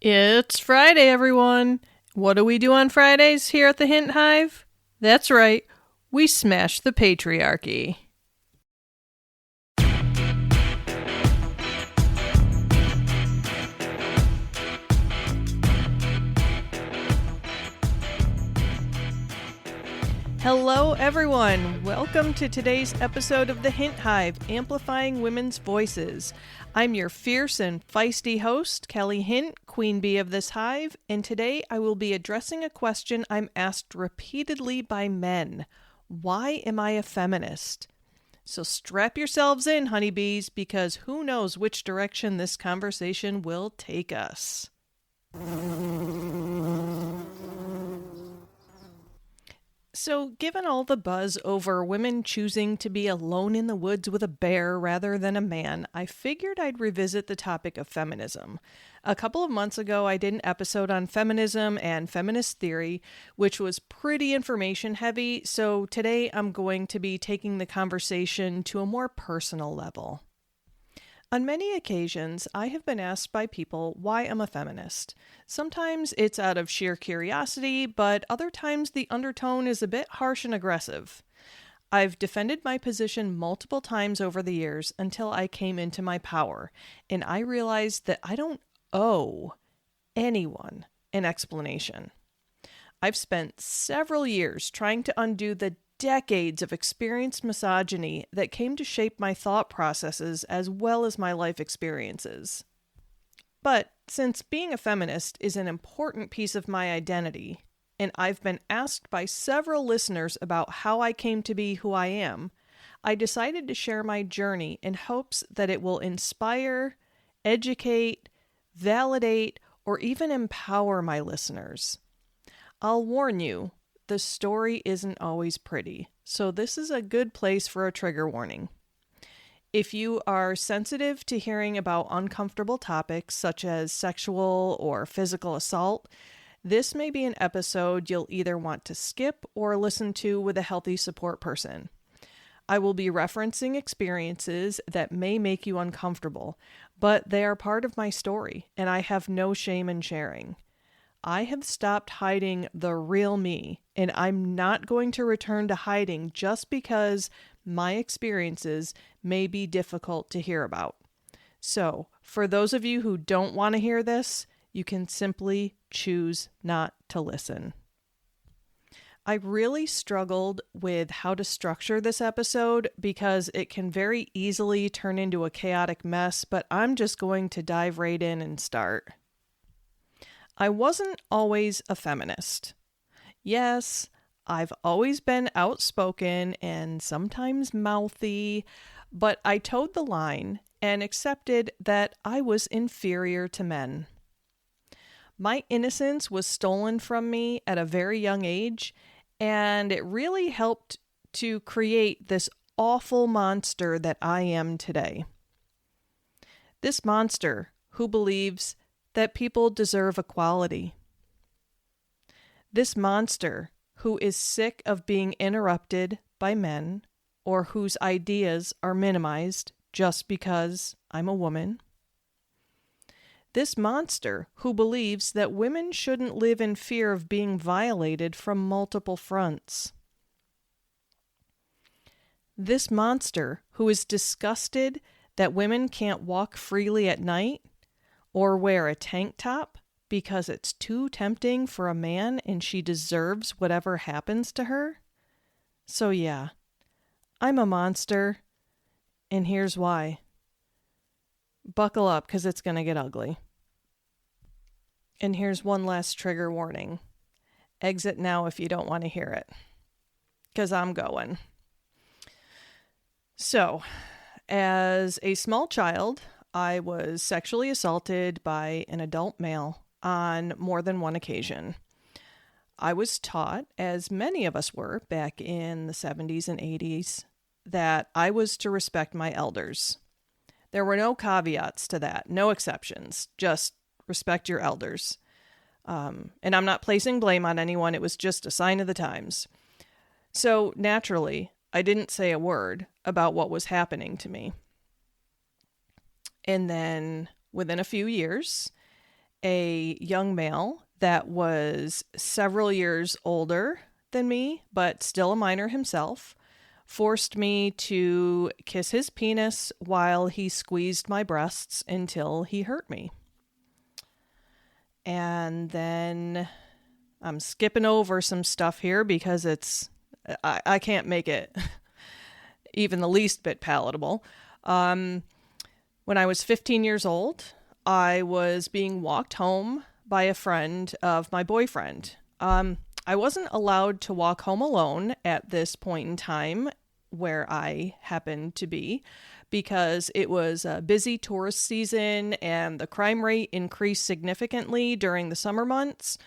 It's Friday, everyone. What do we do on Fridays here at the Hint Hive? That's right, we smash the patriarchy. Hello, everyone. Welcome to today's episode of the Hint Hive, Amplifying Women's Voices. I'm your fierce and feisty host, Kelly Hint, Queen Bee of this hive, and today I will be addressing a question I'm asked repeatedly by men. Why am I a feminist? So strap yourselves in, honeybees, because who knows which direction this conversation will take us. So, given all the buzz over women choosing to be alone in the woods with a bear rather than a man, I figured I'd revisit the topic of feminism. A couple of months ago, I did an episode on feminism and feminist theory, which was pretty information heavy, so today I'm going to be taking the conversation to a more personal level. On many occasions, I have been asked by people why I'm a feminist. Sometimes it's out of sheer curiosity, but other times the undertone is a bit harsh and aggressive. I've defended my position multiple times over the years until I came into my power, and I realized that I don't owe anyone an explanation. I've spent several years trying to undo the decades of experienced misogyny that came to shape my thought processes as well as my life experiences. But since being a feminist is an important piece of my identity, and I've been asked by several listeners about how I came to be who I am, I decided to share my journey in hopes that it will inspire, educate, validate, or even empower my listeners. I'll warn you, the story isn't always pretty, so this is a good place for a trigger warning. If you are sensitive to hearing about uncomfortable topics such as sexual or physical assault, this may be an episode you'll either want to skip or listen to with a healthy support person. I will be referencing experiences that may make you uncomfortable, but they are part of my story, and I have no shame in sharing. I have stopped hiding the real me, and I'm not going to return to hiding just because my experiences may be difficult to hear about. So, for those of you who don't want to hear this, you can simply choose not to listen. I really struggled with how to structure this episode because it can very easily turn into a chaotic mess, but I'm just going to dive right in and start. I wasn't always a feminist. Yes, I've always been outspoken and sometimes mouthy, but I towed the line and accepted that I was inferior to men. My innocence was stolen from me at a very young age, and it really helped to create this awful monster that I am today. This monster who believes that people deserve equality. This monster who is sick of being interrupted by men or whose ideas are minimized just because I'm a woman. This monster who believes that women shouldn't live in fear of being violated from multiple fronts. This monster who is disgusted that women can't walk freely at night or wear a tank top because it's too tempting for a man and she deserves whatever happens to her. So yeah, I'm a monster, and here's why. Buckle up, because it's going to get ugly. And here's one last trigger warning. Exit now if you don't want to hear it, because I'm going. So, as a small child, I was sexually assaulted by an adult male on more than one occasion. I was taught, as many of us were back in the 70s and 80s, that I was to respect my elders. There were no caveats to that, no exceptions, just respect your elders. And I'm not placing blame on anyone, it was just a sign of the times. So naturally, I didn't say a word about what was happening to me. And then within a few years, a young male that was several years older than me, but still a minor himself, forced me to kiss his penis while he squeezed my breasts until he hurt me. And then I'm skipping over some stuff here because I can't make it even the least bit palatable. When I was 15 years old, I was being walked home by a friend of my boyfriend. I wasn't allowed to walk home alone at this point in time where I happened to be because it was a busy tourist season and the crime rate increased significantly during the summer months.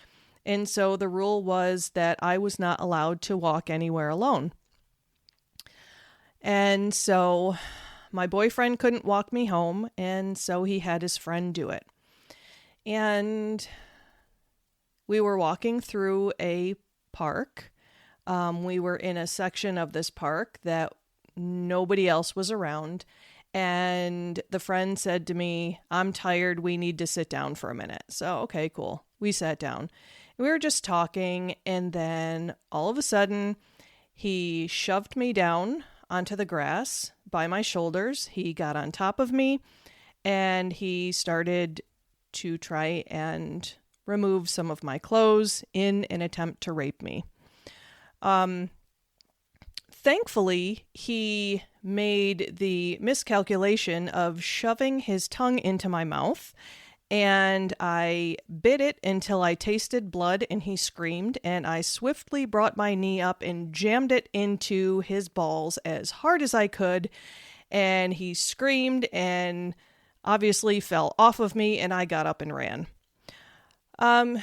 And so the rule was that I was not allowed to walk anywhere alone. And so my boyfriend couldn't walk me home, and so he had his friend do it. And we were walking through a park. We were in a section of this park that nobody else was around. And the friend said to me, "I'm tired. We need to sit down for a minute." So, okay, cool. We sat down. We were just talking. And then all of a sudden, he shoved me down onto the grass by my shoulders. He got on top of me and he started to try and remove some of my clothes in an attempt to rape me. Thankfully, he made the miscalculation of shoving his tongue into my mouth, and I bit it until I tasted blood and he screamed, and I swiftly brought my knee up and jammed it into his balls as hard as I could, and he screamed and obviously fell off of me, and I got up and ran. And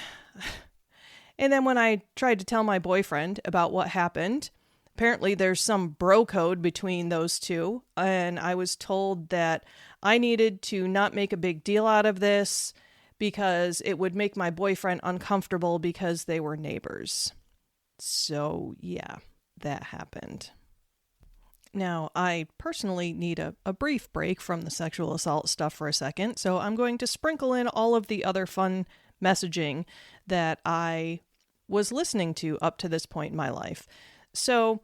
then when I tried to tell my boyfriend about what happened, apparently there's some bro code between those two, and I was told that I needed to not make a big deal out of this because it would make my boyfriend uncomfortable because they were neighbors. So yeah, that happened. Now, I personally need a brief break from the sexual assault stuff for a second, so I'm going to sprinkle in all of the other fun messaging that I was listening to up to this point in my life. So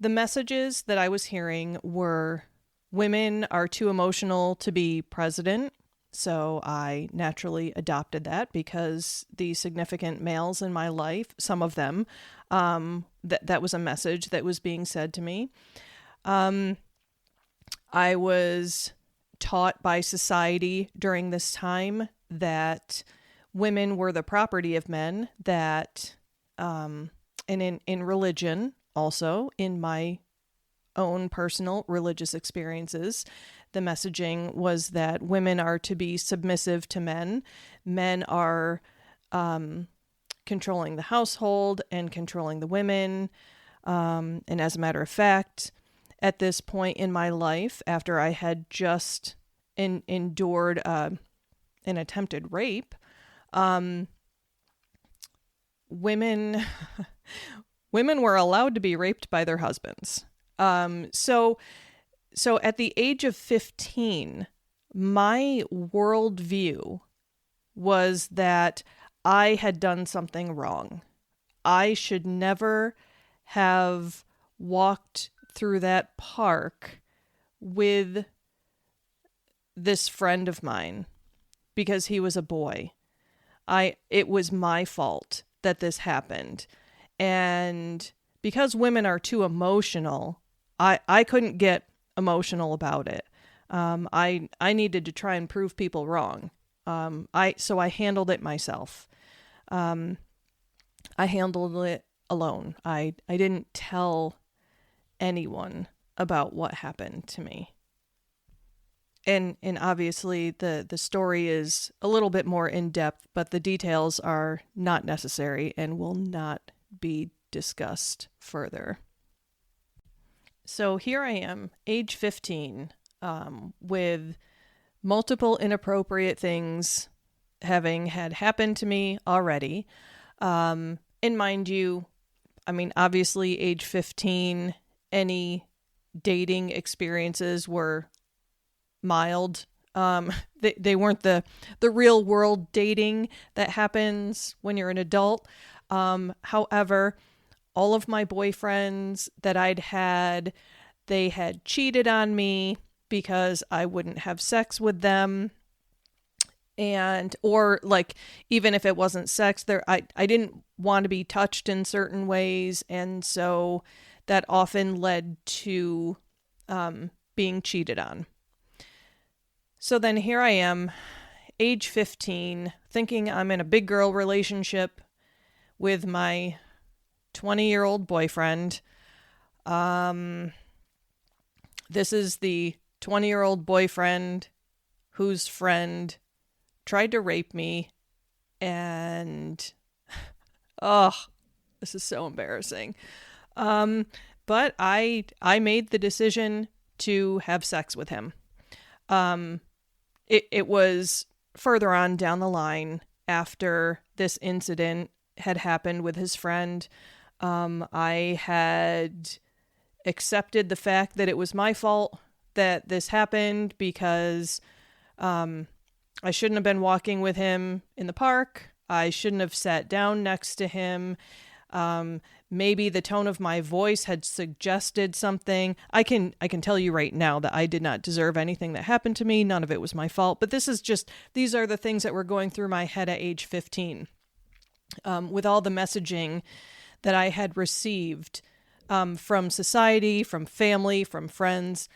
the messages that I was hearing were women are too emotional to be president. So I naturally adopted that because the significant males in my life, some of them, that was a message that was being said to me. I was taught by society during this time that women were the property of men, that, and in religion also, in my own personal religious experiences, the messaging was that women are to be submissive to men. Men are controlling the household and controlling the women. And as a matter of fact, at this point in my life, after I had just endured an attempted rape, women were allowed to be raped by their husbands. So at the age of 15, my worldview was that I had done something wrong. I should never have walked through that park with this friend of mine because he was a boy. It was my fault that this happened. And because women are too emotional, I couldn't get emotional about it. I needed to try and prove people wrong. So I handled it myself. I handled it alone. I didn't tell anyone about what happened to me. And obviously the story is a little bit more in depth, but the details are not necessary and will not be discussed further. So here I am, age 15, with multiple inappropriate things having had happened to me already. And mind you, I mean, obviously age 15, any dating experiences were mild. They weren't the real world dating that happens when you're an adult. However, all of my boyfriends that I'd had, they had cheated on me because I wouldn't have sex with them. And, or like, even if it wasn't sex, I didn't want to be touched in certain ways. And so that often led to being cheated on. So then here I am, age 15, thinking I'm in a big girl relationship with my 20-year-old boyfriend. This is the 20-year-old boyfriend whose friend tried to rape me, and this is so embarrassing. But I made the decision to have sex with him. It was further on down the line after this incident had happened with his friend. I had accepted the fact that it was my fault that this happened because I shouldn't have been walking with him in the park. I shouldn't have sat down next to him. Maybe the tone of my voice had suggested something. I can tell you right now that I did not deserve anything that happened to me. None of it was my fault. But these are the things that were going through my head at age 15. With all the messaging that I had received from society, from family, from friends.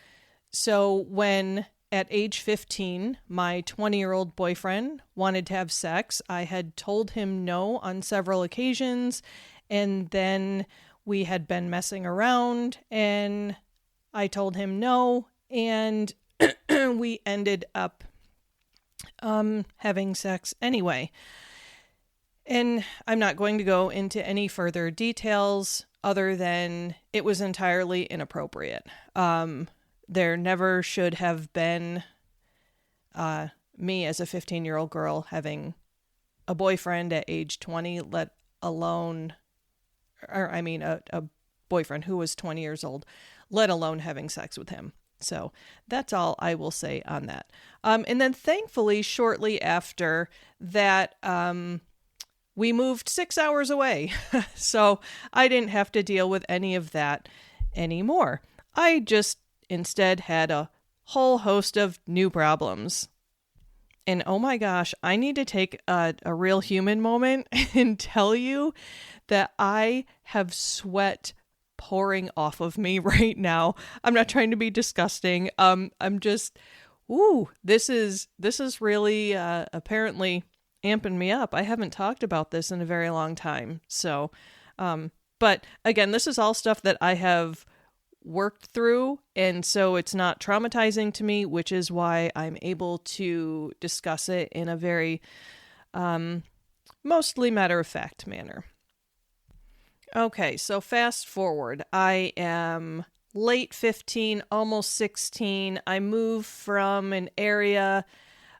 So when at age 15, my 20-year-old boyfriend wanted to have sex, I had told him no on several occasions. And then we had been messing around and I told him no. And we ended up having sex anyway. And I'm not going to go into any further details other than it was entirely inappropriate. There never should have been me as a 15-year-old girl having a boyfriend at age 20, let alone, a boyfriend who was 20 years old, let alone having sex with him. So that's all I will say on that. And then thankfully, shortly after that, we moved 6 hours away. So I didn't have to deal with any of that anymore. I just instead had a whole host of new problems. And oh my gosh, I need to take a real human moment and tell you that I have sweat pouring off of me right now. I'm not trying to be disgusting. I'm just, this is really apparently amping me up. I haven't talked about this in a very long time. So, but again, this is all stuff that I have worked through, and so it's not traumatizing to me, which is why I'm able to discuss it in a very mostly matter-of-fact manner. Okay, so fast forward. I am late 15, almost 16. I moved from an area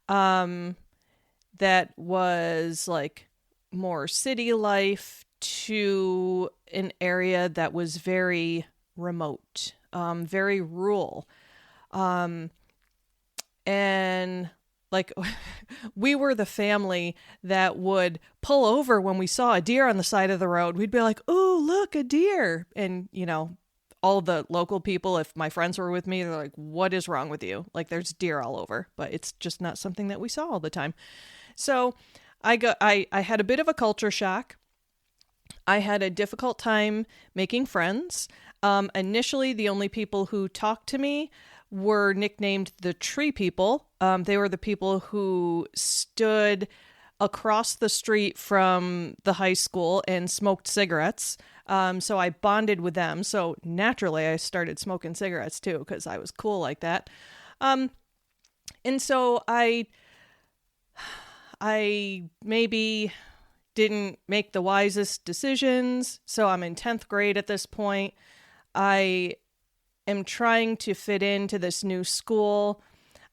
that was like more city life to an area that was very remote, very rural. And like we were the family that would pull over when we saw a deer on the side of the road. We'd be like, "Oh, look, a deer." And, all the local people, if my friends were with me, they're like, "What is wrong with you?" Like there's deer all over, but it's just not something that we saw all the time. So I had a bit of a culture shock. I had a difficult time making friends. Initially, the only people who talked to me were nicknamed the tree people. They were the people who stood across the street from the high school and smoked cigarettes. So I bonded with them. So naturally, I started smoking cigarettes too, because I was cool like that. And so I maybe didn't make the wisest decisions. So I'm in 10th grade at this point. I am trying to fit into this new school.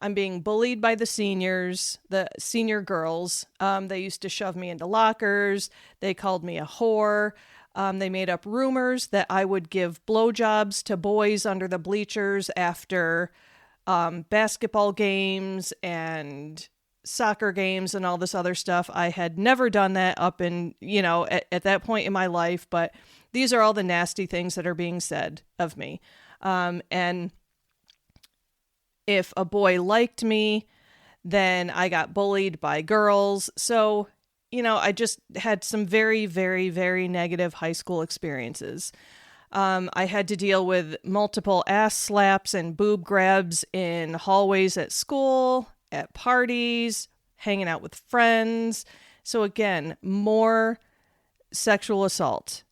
I'm being bullied by the seniors, the senior girls. They used to shove me into lockers. They called me a whore. They made up rumors that I would give blowjobs to boys under the bleachers after basketball games and soccer games and all this other stuff. I had never done that up in, at that point in my life, but these are all the nasty things that are being said of me. And if a boy liked me, then I got bullied by girls. So, I just had some very, very, very negative high school experiences. I had to deal with multiple ass slaps and boob grabs in hallways at school, at parties, hanging out with friends. So again, more sexual assault.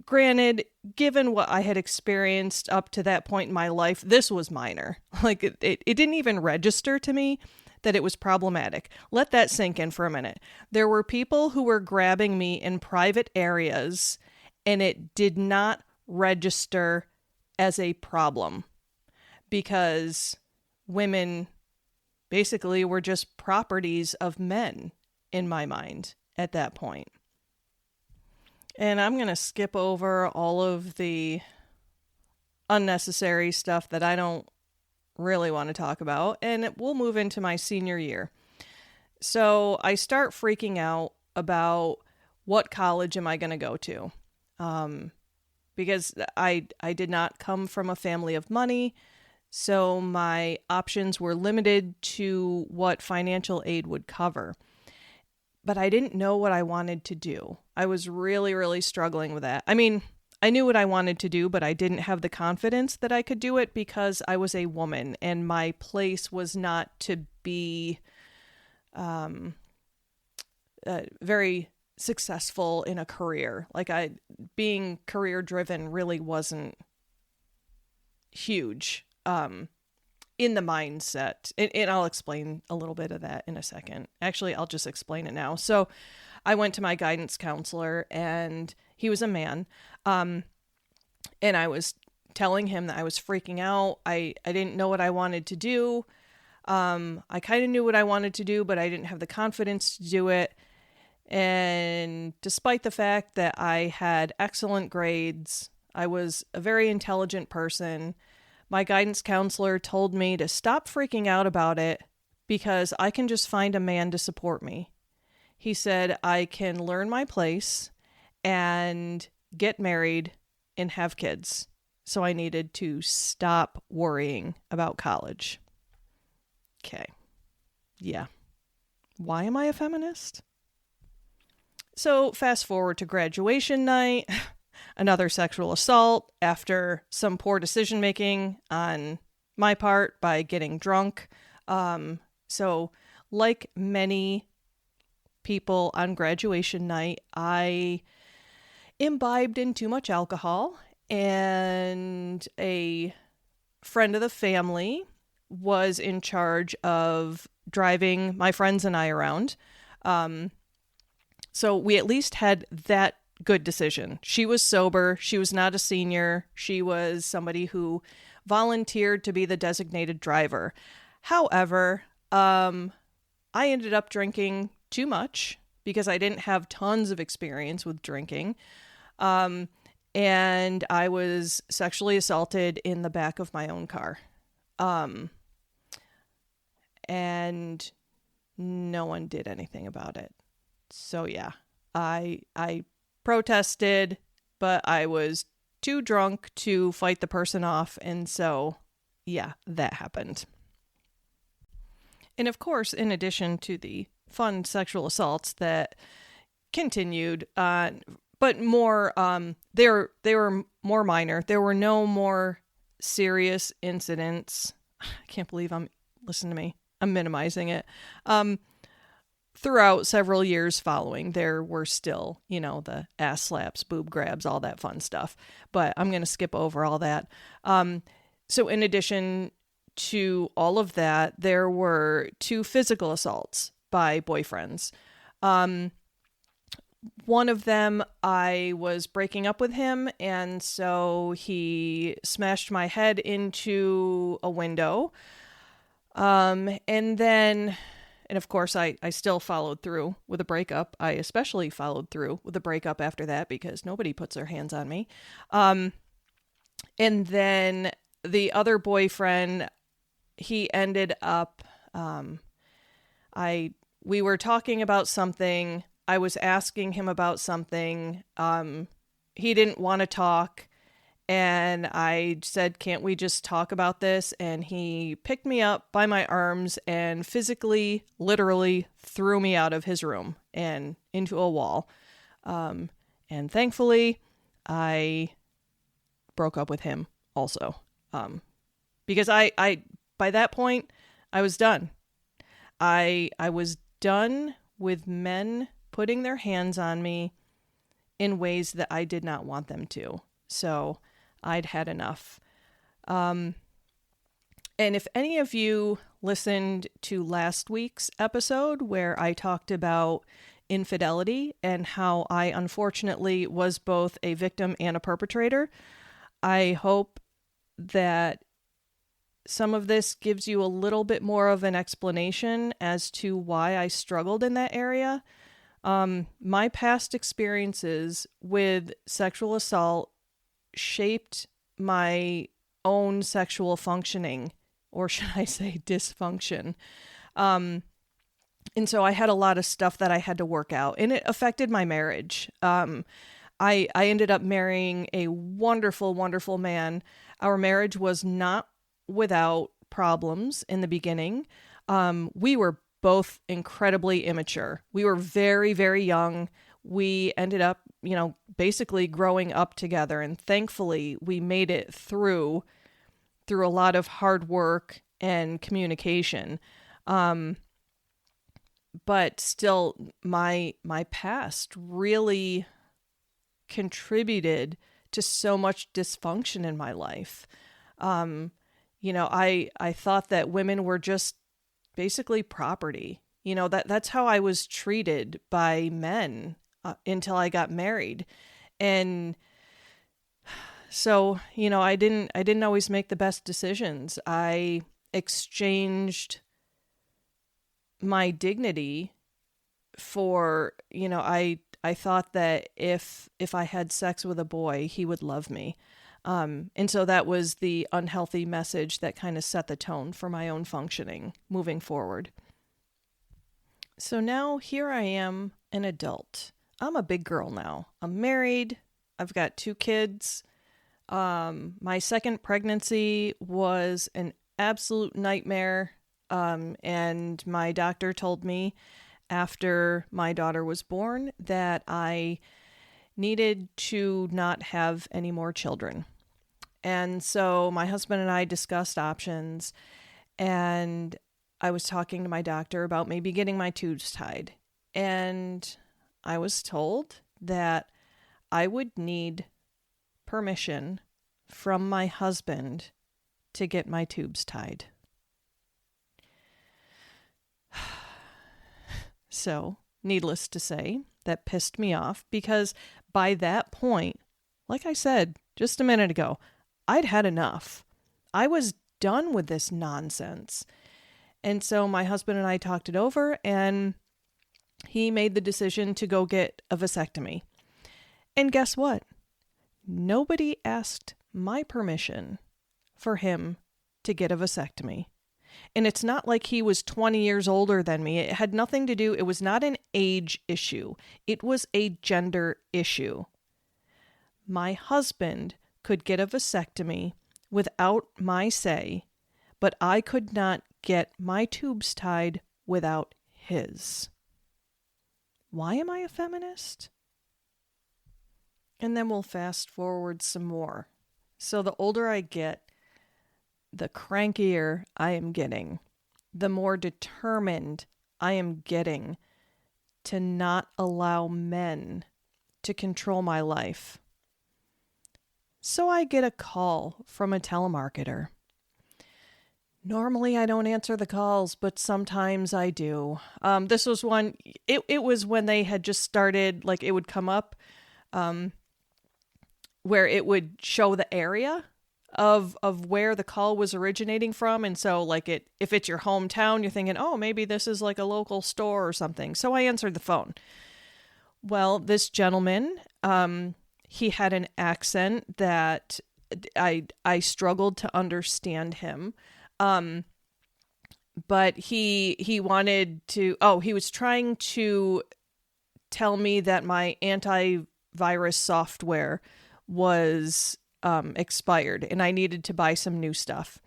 Granted, given what I had experienced up to that point in my life, this was minor. Like it didn't even register to me that it was problematic. Let that sink in for a minute. There were people who were grabbing me in private areas, and it did not register as a problem because women basically were just properties of men in my mind at that point. And I'm going to skip over all of the unnecessary stuff that I don't really want to talk about, and we'll move into my senior year. So I start freaking out about what college am I going to go to? Because I did not come from a family of money, so my options were limited to what financial aid would cover. But I didn't know what I wanted to do. I was really, really struggling with that. I mean, I knew what I wanted to do, but I didn't have the confidence that I could do it because I was a woman and my place was not to be very successful in a career. Like being career driven really wasn't huge in the mindset. And I'll explain a little bit of that in a second. Actually, I'll just explain it now. So I went to my guidance counselor and he was a man. And I was telling him that I was freaking out. I didn't know what I wanted to do. I kind of knew what I wanted to do, but I didn't have the confidence to do it. And despite the fact that I had excellent grades, I was a very intelligent person, my guidance counselor told me to stop freaking out about it because I can just find a man to support me. He said I can learn my place and get married and have kids. So I needed to stop worrying about college. Okay. Yeah. Why am I a feminist? So fast forward to graduation night, another sexual assault after some poor decision making on my part by getting drunk. So like many people on graduation night, I imbibed in too much alcohol, and a friend of the family was in charge of driving my friends and I around. So we at least had that good decision. She was sober. She was not a senior. She was somebody who volunteered to be the designated driver. However, I ended up drinking too much because I didn't have tons of experience with drinking. And I was sexually assaulted in the back of my own car. And no one did anything about it. So yeah, I protested, but I was too drunk to fight the person off. And so yeah, that happened. And of course, in addition to the fun sexual assaults that continued, but more, they were more minor. There were no more serious incidents. I can't believe listen to me. I'm minimizing it. Throughout several years following, there were still, the ass slaps, boob grabs, all that fun stuff. But I'm going to skip over all that. So in addition to all of that, there were 2 physical assaults by boyfriends. One of them, I was breaking up with him, and so he smashed my head into a window. And of course, I still followed through with a breakup. I especially followed through with a breakup after that because nobody puts their hands on me. And then the other boyfriend, he ended up, we were talking about something. I was asking him about something. He didn't want to talk. And I said, can't we just talk about this? And he picked me up by my arms and physically, literally threw me out of his room and into a wall. And thankfully, I broke up with him also. Because I by that point, I was done. I was done with men putting their hands on me in ways that I did not want them to. So I'd had enough. And if any of you listened to last week's episode where I talked about infidelity and how I unfortunately was both a victim and a perpetrator, I hope that some of this gives you a little bit more of an explanation as to why I struggled in that area. My past experiences with sexual assault shaped my own sexual functioning, or should I say dysfunction. And so I had a lot of stuff that I had to work out, and it affected my marriage. I ended up marrying a wonderful, wonderful man. Our marriage was not without problems in the beginning. We were both incredibly immature. We were very, very young. We ended up, basically growing up together, and thankfully we made it through a lot of hard work and communication. But still, my past really contributed to so much dysfunction in my life. I thought that women were just basically property. That's how I was treated by men until I got married. And so, I didn't always make the best decisions. I exchanged my dignity for, I thought that if I had sex with a boy, he would love me. And so that was the unhealthy message that kind of set the tone for my own functioning moving forward. So now here I am, an adult. I'm a big girl now. I'm married. I've got 2 kids. My second pregnancy was an absolute nightmare. And my doctor told me after my daughter was born that I needed to not have any more children. And so my husband and I discussed options, and I was talking to my doctor about maybe getting my tubes tied. And I was told that I would need permission from my husband to get my tubes tied. So, needless to say, that pissed me off because by that point, like I said just a minute ago, I'd had enough. I was done with this nonsense. And so my husband and I talked it over, and he made the decision to go get a vasectomy. And guess what? Nobody asked my permission for him to get a vasectomy. And it's not like he was 20 years older than me. It had nothing to do, it was not an age issue. It was a gender issue. My husband could get a vasectomy without my say, but I could not get my tubes tied without his. Why am I a feminist? And then we'll fast forward some more. So the older I get, the crankier I am getting, the more determined I am getting to not allow men to control my life. So I get a call from a telemarketer. Normally I don't answer the calls, but sometimes I do. This was one, it was when they had just started, like it would come up where it would show the area of where the call was originating from. And so like if it's your hometown, you're thinking, oh, maybe this is like a local store or something. So I answered the phone. Well, this gentleman, he had an accent that I struggled to understand him. But he wanted to, he was trying to tell me that my antivirus software was expired and I needed to buy some new stuff.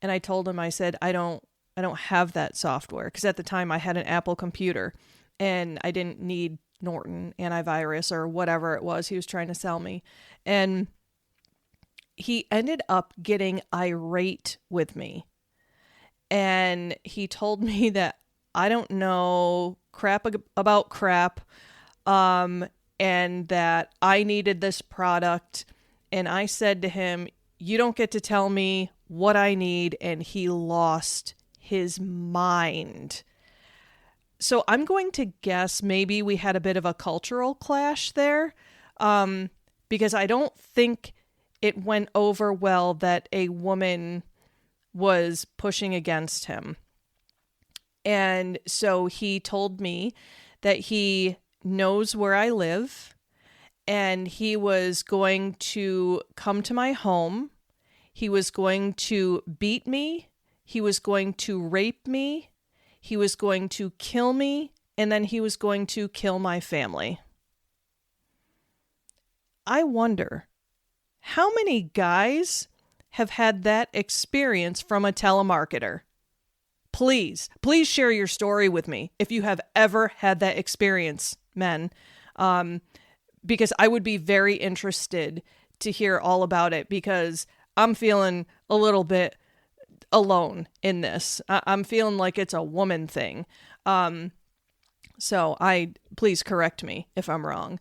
And I told him, I said, I don't have that software, because at the time I had an Apple computer and I didn't need Norton antivirus or whatever it was he was trying to sell me. And he ended up getting irate with me. And he told me that I don't know crap about crap, and that I needed this product. And I said to him, you don't get to tell me what I need. And he lost his mind. So I'm going to guess maybe we had a bit of a cultural clash there, because I don't think it went over well that a woman was pushing against him. And so he told me that he knows where I live and he was going to come to my home. He was going to beat me. He was going to rape me. He was going to kill me. And then he was going to kill my family. I wonder how many guys have had that experience from a telemarketer. Please share your story with me if you have ever had that experience, men, because I would be very interested to hear all about it, because I'm feeling a little bit alone in this. I'm feeling like it's a woman thing. So please correct me if I'm wrong.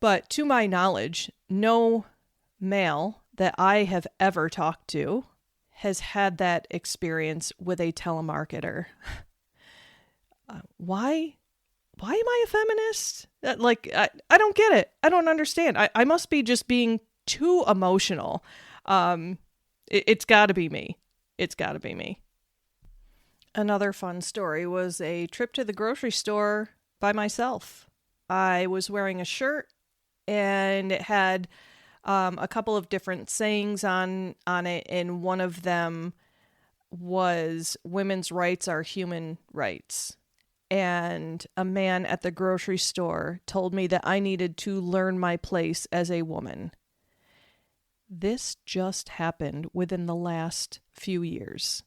But to my knowledge, no male that I have ever talked to has had that experience with a telemarketer. Why am I a feminist? I don't get it. I don't understand. I must be just being too emotional. It's got to be me. It's got to be me. Another fun story was a trip to the grocery store by myself. I was wearing a shirt and it had a couple of different sayings on it, and one of them was women's rights are human rights. And a man at the grocery store told me that I needed to learn my place as a woman. This just happened within the last few years.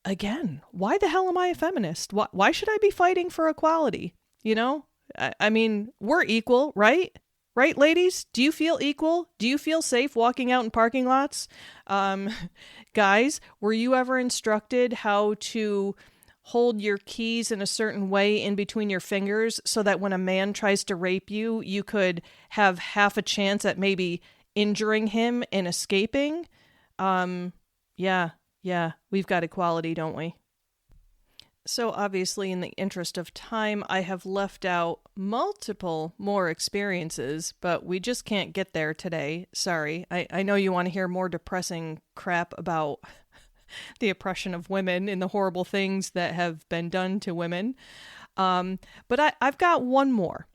Again, why the hell am I a feminist? Why should I be fighting for equality? You know, I mean, we're equal, right? Right, ladies? Do you feel equal? Do you feel safe walking out in parking lots? Guys, were you ever instructed how to hold your keys in a certain way in between your fingers so that when a man tries to rape you, you could have half a chance at maybe injuring him and escaping? Yeah, we've got equality, don't we? So obviously, in the interest of time, I have left out multiple more experiences, but we just can't get there today. Sorry. I know you want to hear more depressing crap about the oppression of women and the horrible things that have been done to women. But I've got one more.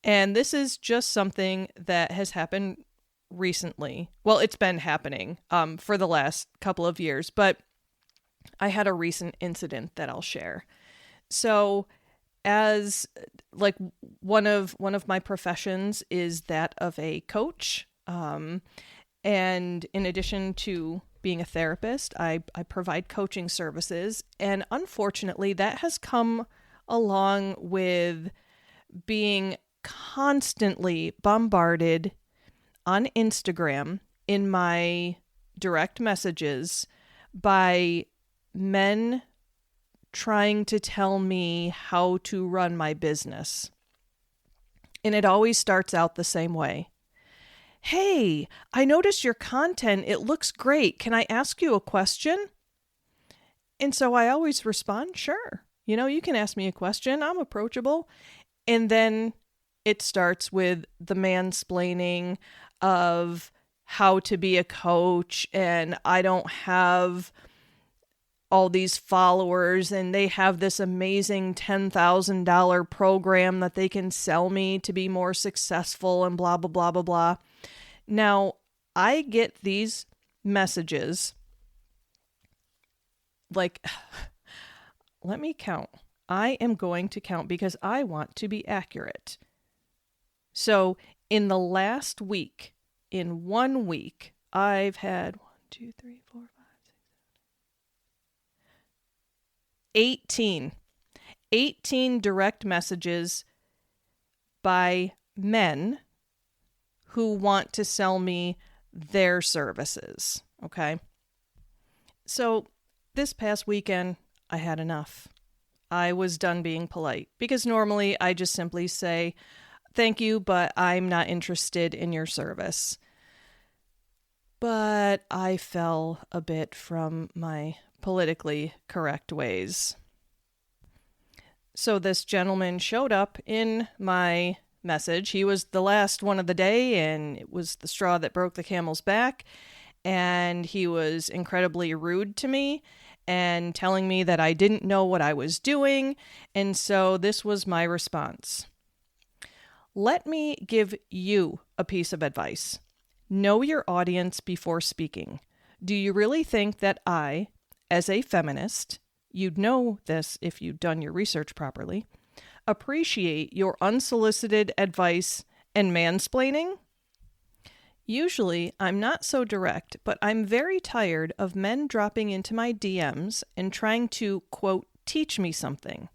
And this is just something that has happened recently. Well, it's been happening for the last couple of years, but I had a recent incident that I'll share. So, as like one of my professions is that of a coach, and in addition to being a therapist, I provide coaching services, and unfortunately, that has come along with being constantly bombarded on Instagram in my direct messages by men trying to tell me how to run my business. And it always starts out the same way. Hey, I noticed your content. It looks great. Can I ask you a question? And so I always respond, sure. You know, you can ask me a question. I'm approachable. And then it starts with the mansplaining of how to be a coach, and I don't have all these followers and they have this amazing $10,000 program that they can sell me to be more successful and blah, blah, blah, blah, blah. Now, I get these messages like, let me count. I am going to count because I want to be accurate. So in the last week, in 1 week, I've had 1, 2, 3, 4, 5, 6, 7, 18 direct messages by men who want to sell me their services. Okay. So this past weekend, I had enough. I was done being polite because normally I just simply say, thank you, but I'm not interested in your service. But I fell a bit from my politically correct ways. So this gentleman showed up in my message. He was the last one of the day, and it was the straw that broke the camel's back. And he was incredibly rude to me and telling me that I didn't know what I was doing. And so this was my response. Let me give you a piece of advice. Know your audience before speaking. Do you really think that I, as a feminist, you'd know this if you'd done your research properly, appreciate your unsolicited advice and mansplaining? Usually, I'm not so direct, but I'm very tired of men dropping into my DMs and trying to, quote, teach me something.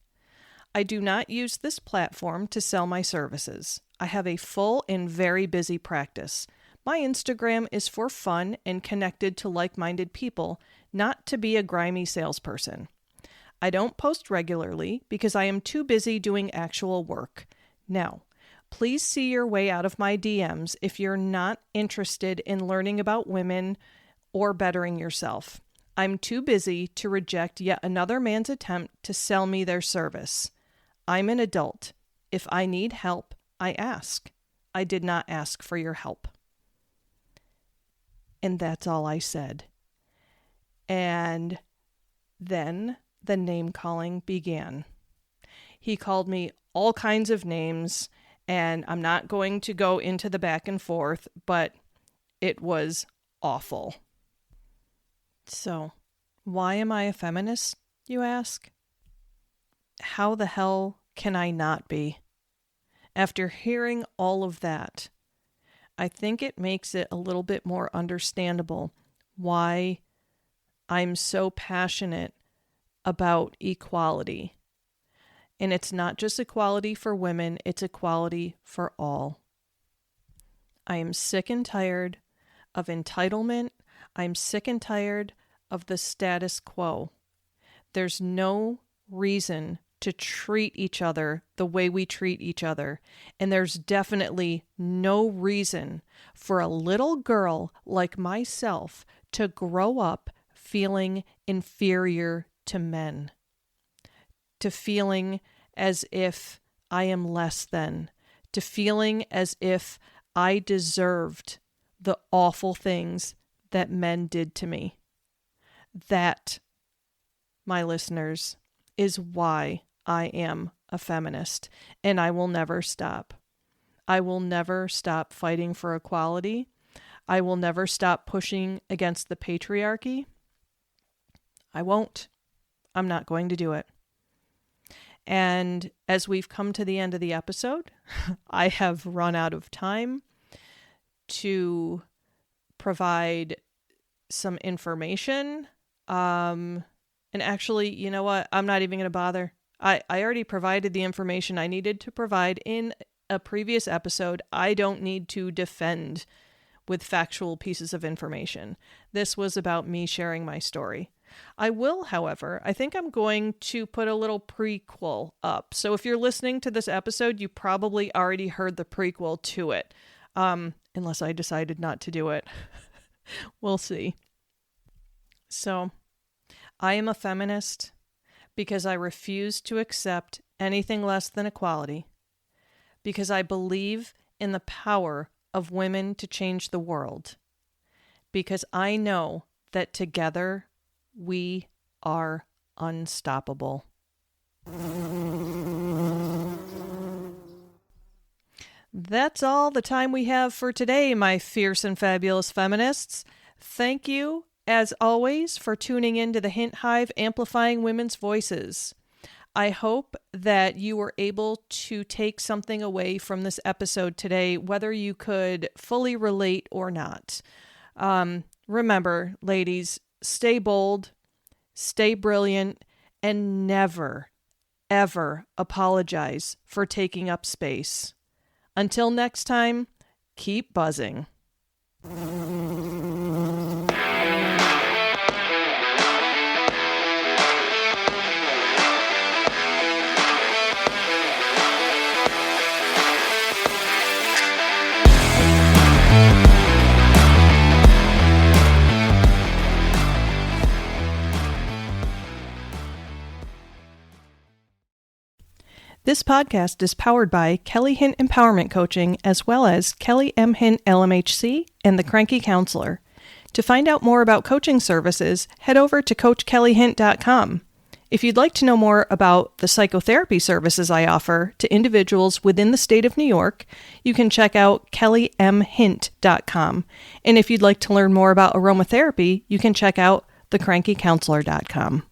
I do not use this platform to sell my services. I have a full and very busy practice. My Instagram is for fun and connected to like-minded people, not to be a grimy salesperson. I don't post regularly because I am too busy doing actual work. Now, please see your way out of my DMs if you're not interested in learning about women or bettering yourself. I'm too busy to reject yet another man's attempt to sell me their service. I'm an adult. If I need help, I ask. I did not ask for your help. And that's all I said. And then the name calling began. He called me all kinds of names, and I'm not going to go into the back and forth, but it was awful. So, why am I a feminist, you ask? How the hell can I not be? After hearing all of that, I think it makes it a little bit more understandable why I'm so passionate about equality. And it's not just equality for women, it's equality for all. I am sick and tired of entitlement. I'm sick and tired of the status quo. There's no reason to treat each other the way we treat each other. And there's definitely no reason for a little girl like myself to grow up feeling inferior to men, to feeling as if I am less than, to feeling as if I deserved the awful things that men did to me. That, my listeners, is why I am a feminist, and I will never stop. I will never stop fighting for equality. I will never stop pushing against the patriarchy. I won't. I'm not going to do it. And as we've come to the end of the episode, I have run out of time to provide some information. And actually, you know what? I'm not even going to bother. I already provided the information I needed to provide in a previous episode. I don't need to defend with factual pieces of information. This was about me sharing my story. I will, however, I think I'm going to put a little prequel up. So if you're listening to this episode, you probably already heard the prequel to it. Unless I decided not to do it. We'll see. So, I am a feminist because I refuse to accept anything less than equality, because I believe in the power of women to change the world, because I know that together we are unstoppable. That's all the time we have for today, my fierce and fabulous feminists. Thank you, as always, for tuning in to the Hint Hive, Amplifying Women's Voices. I hope that you were able to take something away from this episode today, whether you could fully relate or not. Remember, ladies, stay bold, stay brilliant, and never, ever apologize for taking up space. Until next time, keep buzzing. This podcast is powered by Kelly Hint Empowerment Coaching, as well as Kelly M. Hint LMHC and The Cranky Counselor. To find out more about coaching services, head over to CoachKellyHint.com. If you'd like to know more about the psychotherapy services I offer to individuals within the state of New York, you can check out KellyMHint.com. And if you'd like to learn more about aromatherapy, you can check out TheCrankyCounselor.com.